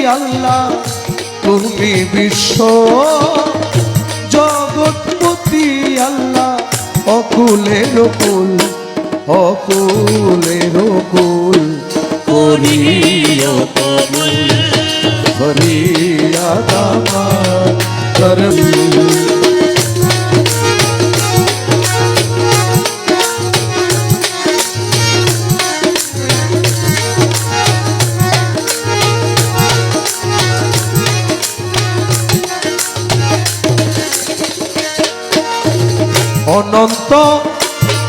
আল্লাহ তুমি বিশ্ব জগৎপতি আল্লাহ অকুলের কুল অকুলের কুল করিও কবুল ফরিয়াদ আমার করবি অনন্ত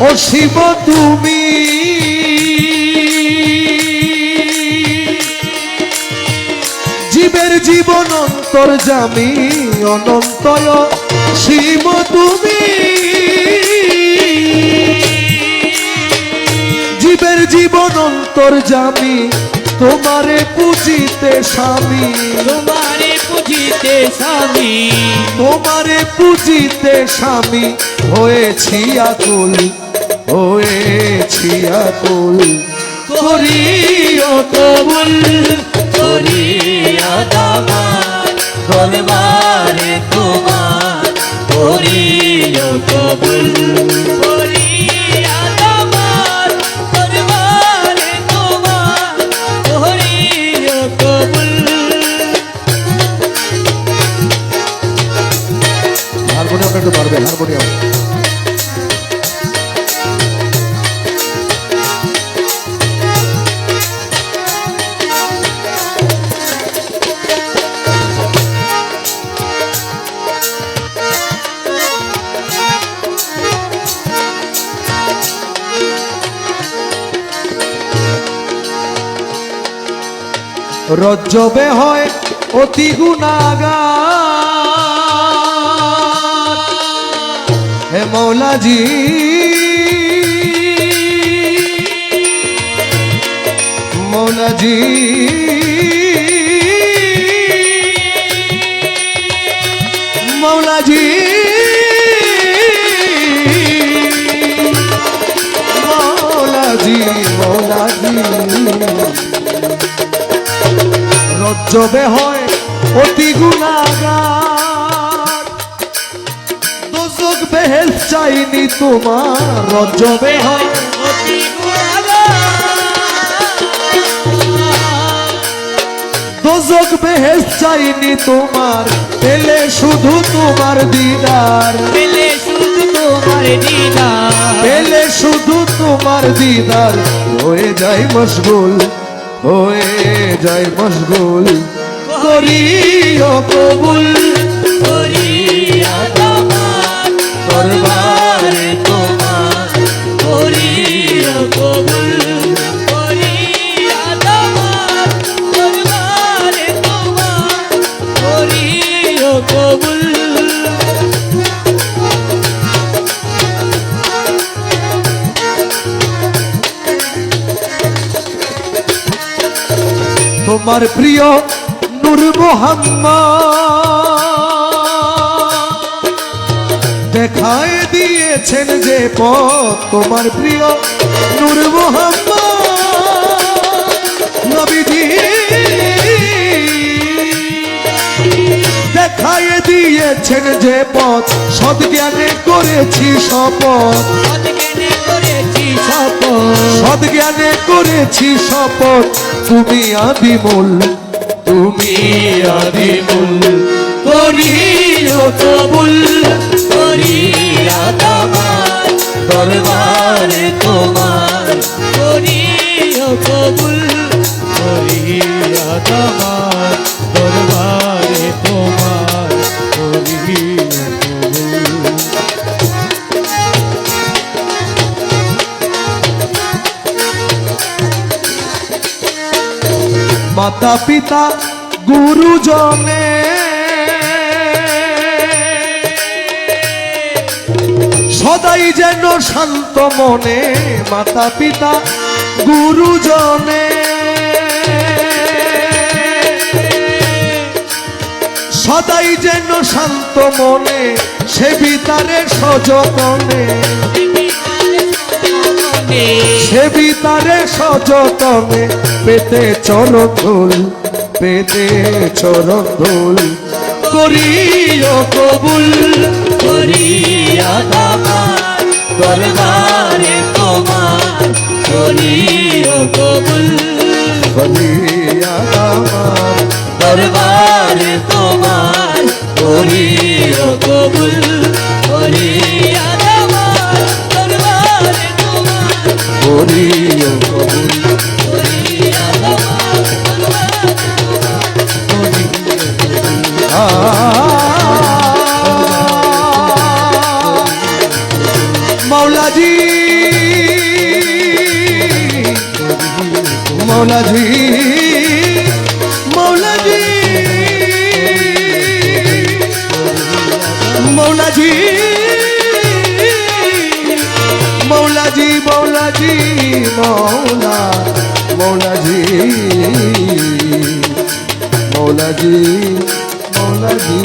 অসীম তুমি জীবের জীবন অন্তর্যামী অনন্ত অসীম তুমি জীবের জীবন অন্তর্যামী তোমারে পুজিতে স্বামী তোমারে পুজিতে স্বামী তোমারে পুজিতে স্বামী হয়েছি আকুল হয়েছি আকুল করিও কবুল করিয়াদ আমার দরবারে তোমার করিও কবুল করিয়াদ আমার দরবারে তোমার করিও কবুল। হারমোনিয়াম একটু পারবেন হারমোনিয়াম রজ্জবে হয় অতি গুনাহগার হে মৌলাজি মৌলাজি মৌলাজি মৌলাজি মৌলাজি রজ্জবে হয় অতি গুনাহগার দোজখ বেহেশত চাইনি তোমার রজ্জবে হয় অতি গুনাহগার দোজখ বেহেশত চাইনি তোমার পেলে শুধু তোমার দিদার পেলে শুধু তোমার দিদার পেলে শুধু তোমার দিদার হয়ে যায় মশগুল হয়ে যায় মশগুল করিও কবুল করিয়াদ আমার দরবারে তোমার করিও কবুল করিয়াদ আমার দরবারে তোমার করিও কবুল। তোমার প্রিয় নূর মুহাম্মদ দেখায় দিয়েছেন যে পথ তোমার প্রিয় নূর মুহাম্মদ নবীজি দেখায় দিয়েছেন যে পথ সদ্জ্ঞানে করেছি শপথ সৎজ্ঞানে করেছি শপথ সদ্জ্ঞানে করেছি শপথ তুমি আদিমূল তুমি আদিমূল করিও কবুল করিয়াদ আমার দরবারে তোমার করিও কবুল করিয়াদ আমার দরবারে তোমার করিও কবুল। মাতা পিতা গুরুজনে সদাই যেন শান্ত মনে মাতা পিতা গুরুজনে সদাই যেন শান্ত মনে সে বিতারে সযতনে সে বিতারে সযতনে পেতে চরণ ধুল পেতে চরণ ধুল করিও কবুল করিয়া তোমার দরবারে তোমার করিও কবুল বলিয়া আমার দরবারে তোমার করিও কবুল করিয়া তোমার দরবারে তোমার করিও কবুল করিয়া তোমার দরবারে মৌলাজি মৌলাজি মৌলাজি মৌলাজি মৌলাজি মৌলাজি মৌলা মৌলাজি মৌলাজি মৌলাজি